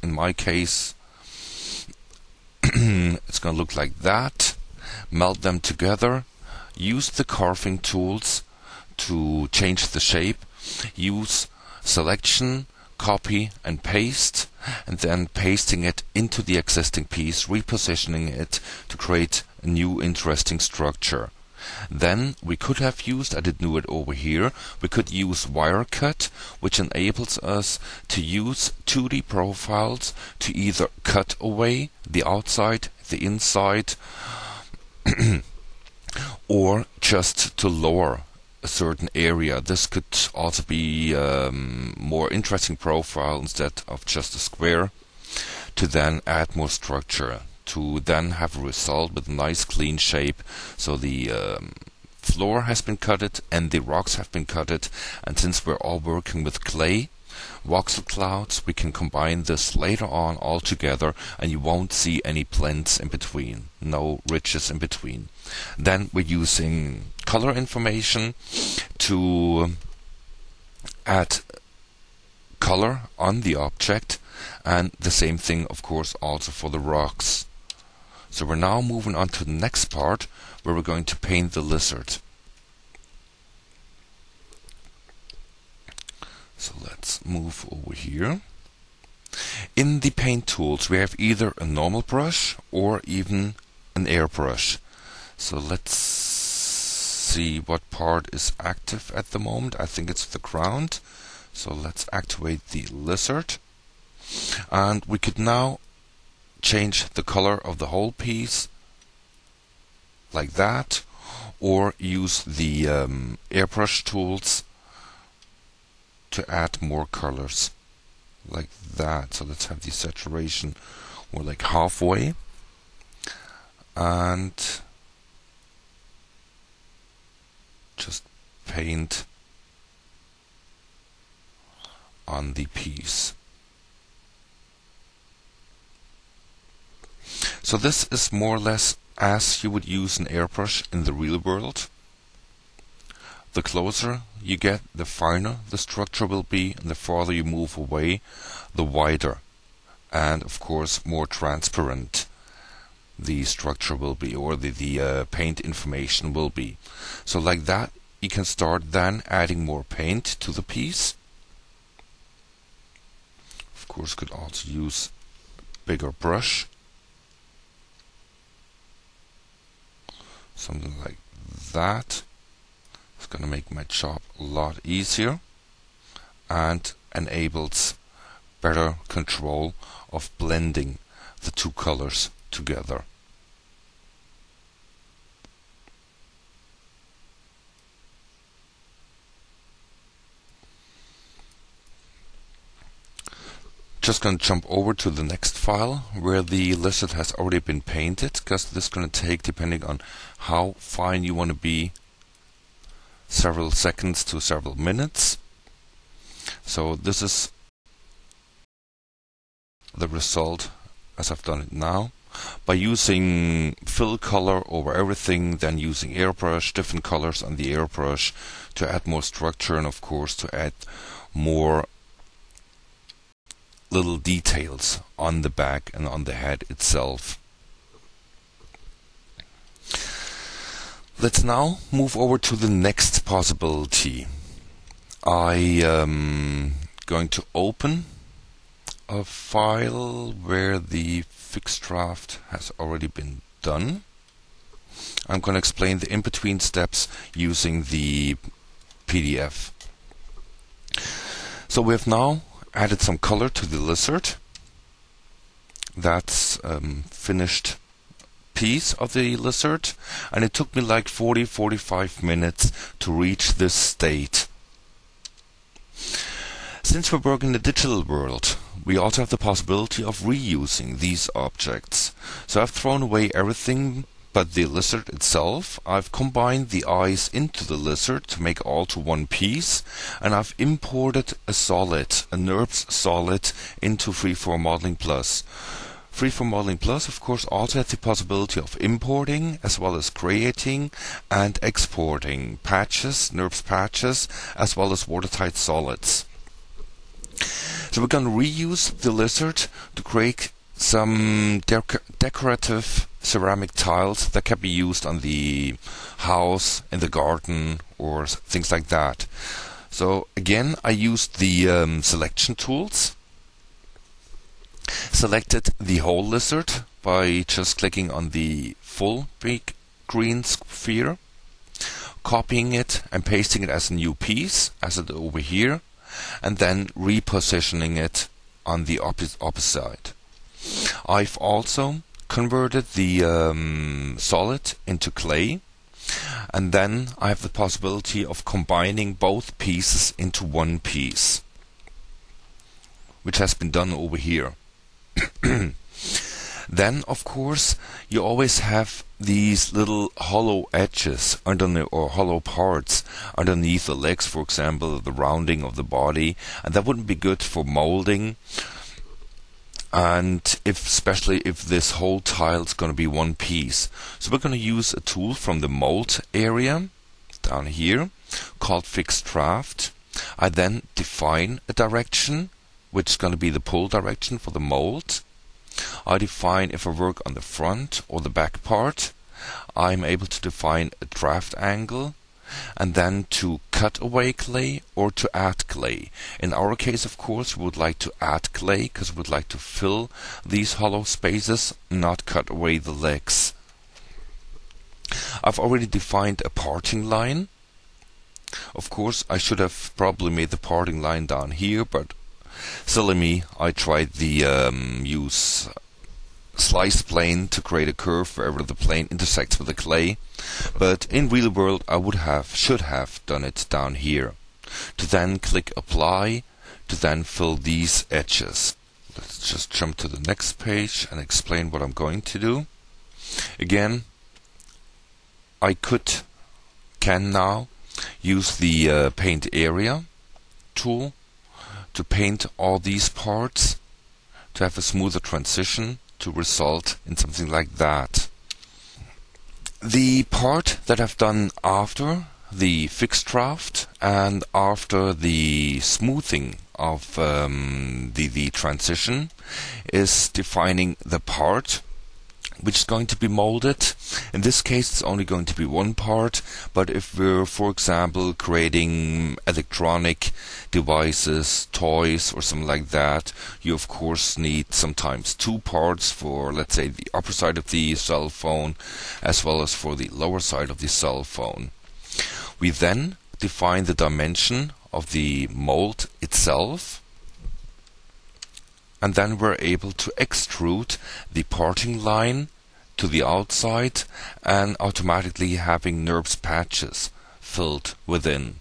in my case, it's going to look like that. Melt them together. Use the carving tools to change the shape. Use selection, copy and paste, and then pasting it into the existing piece, repositioning it to create a new interesting structure. Then we could have used, I didn't do it over here, we could use wire cut, which enables us to use 2D profiles to either cut away the outside, the inside, or just to lower a certain area. This could also be more interesting profile instead of just a square, to then add more structure, to then have a result with a nice clean shape. So the floor has been cutted and the rocks have been cutted, and since we're all working with clay voxel clouds, we can combine this later on all together, and you won't see any blends in between, no ridges in between. Then we're using color information to add color on the object, and the same thing of course also for the rocks. So we're now moving on to the next part, where we're going to paint the lizard. So let's move over here. In the paint tools we have either a normal brush or even an airbrush. So let's see what part is active at the moment. I think it's the ground. So let's activate the lizard. And we could now change the color of the whole piece like that, or use the airbrush tools to add more colors like that. So let's have the saturation more like halfway, and just paint on the piece. So this is more or less as you would use an airbrush in the real world. The closer you get, the finer the structure will be, and the farther you move away, the wider and of course more transparent the structure will be, or the paint information will be. So like that you can start then adding more paint to the piece. Of course could also use a bigger brush, something like that. It's going to make my job a lot easier and enables better control of blending the two colors together. Just going to jump over to the next file where the lizard has already been painted, because this is going to take, depending on how fine you want to be, several seconds to several minutes. So this is the result as I've done it now. By using fill color over everything, then using airbrush, different colors on the airbrush to add more structure, and of course to add more little details on the back and on the head itself. Let's now move over to the next possibility. I am going to open a file where the fixed draft has already been done. I'm going to explain the in-between steps using the PDF. So we have now added some color to the lizard. That's finished piece of the lizard, and it took me like 40-45 minutes to reach this state. Since we're working in the digital world, we also have the possibility of reusing these objects. So I've thrown away everything but the lizard itself. I've combined the eyes into the lizard to make all to one piece, and I've imported a solid, a NURBS solid, into FreeForm Modeling Plus. FreeForm Modeling Plus, of course, also has the possibility of importing as well as creating and exporting patches, NURBS patches, as well as watertight solids. So we're going to reuse the lizard to create some decorative ceramic tiles that can be used on the house, in the garden, or things like that. So again, I used the selection tools, selected the whole lizard by just clicking on the full big green sphere, copying it and pasting it as a new piece, as it over here, and then repositioning it on the opposite side. I've also converted the solid into clay, and then I have the possibility of combining both pieces into one piece, which has been done over here. Then, of course, you always have these little hollow edges underneath, or hollow parts underneath the legs, for example, the rounding of the body, and that wouldn't be good for molding. And especially if this whole tile is going to be one piece. So we're going to use a tool from the mold area down here called Fixed Draft. I then define a direction, which is going to be the pull direction for the mold. I define if I work on the front or the back part. I'm able to define a draft angle, and then to cut away clay or to add clay. In our case, of course, we would like to add clay because we would like to fill these hollow spaces, not cut away the legs. I've already defined a parting line. Of course, I should have probably made the parting line down here, but silly me, I tried the use slice plane to create a curve wherever the plane intersects with the clay, but in real world I should have done it down here. To then click apply, to then fill these edges. Let's just jump to the next page and explain what I'm going to do. Again, I can now use the paint area tool to paint all these parts to have a smoother transition to result in something like that. The part that I've done after the fixed draft and after the smoothing of the transition is defining the part which is going to be molded. In this case, it's only going to be one part, but if we're, for example, creating electronic devices, toys, or something like that, you of course need sometimes two parts for, let's say, the upper side of the cell phone, as well as for the lower side of the cell phone. We then define the dimension of the mold itself, and then we're able to extrude the parting line to the outside and automatically having NURBS patches filled within.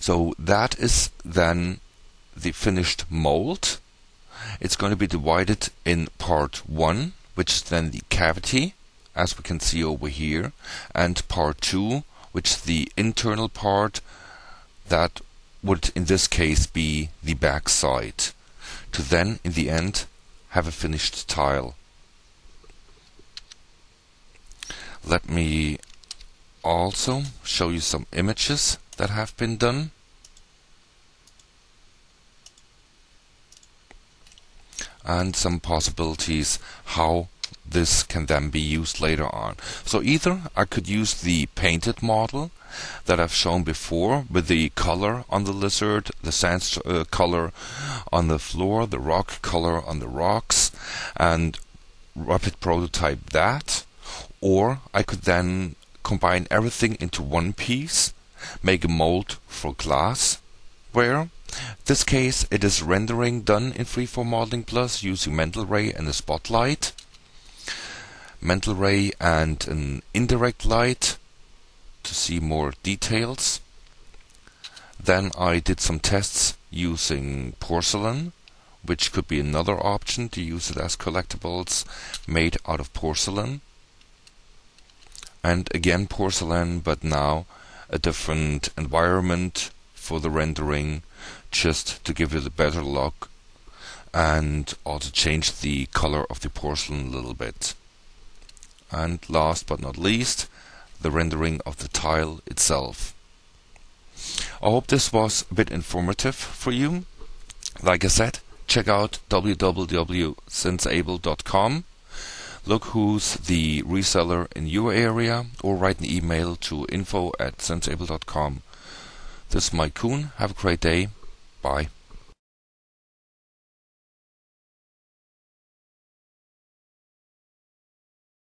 So that is then the finished mold. It's going to be divided in part 1, which is then the cavity, as we can see over here, and part 2, which is the internal part that would in this case be the back side, to then in the end have a finished tile. Let me also show you some images that have been done. And some possibilities how this can then be used later on. So either I could use the painted model that I've shown before with the color on the lizard, the sand color on the floor, the rock color on the rocks, and rapid prototype that. Or I could then combine everything into one piece, make a mold for glassware. In this case, it is rendering done in FreeForm Modeling Plus using Mental Ray and a spotlight. Mental Ray and an indirect light to see more details. Then I did some tests using porcelain, which could be another option to use it as collectibles made out of porcelain. And again porcelain, but now a different environment for the rendering, just to give it a better look and also change the color of the porcelain a little bit. And last but not least, the rendering of the tile itself. I hope this was a bit informative for you. Like I said, check out www.senseable.com. Look who's the reseller in your area, or write an email to info@senseable.com. This is Mike Kuhn. Have a great day. Bye.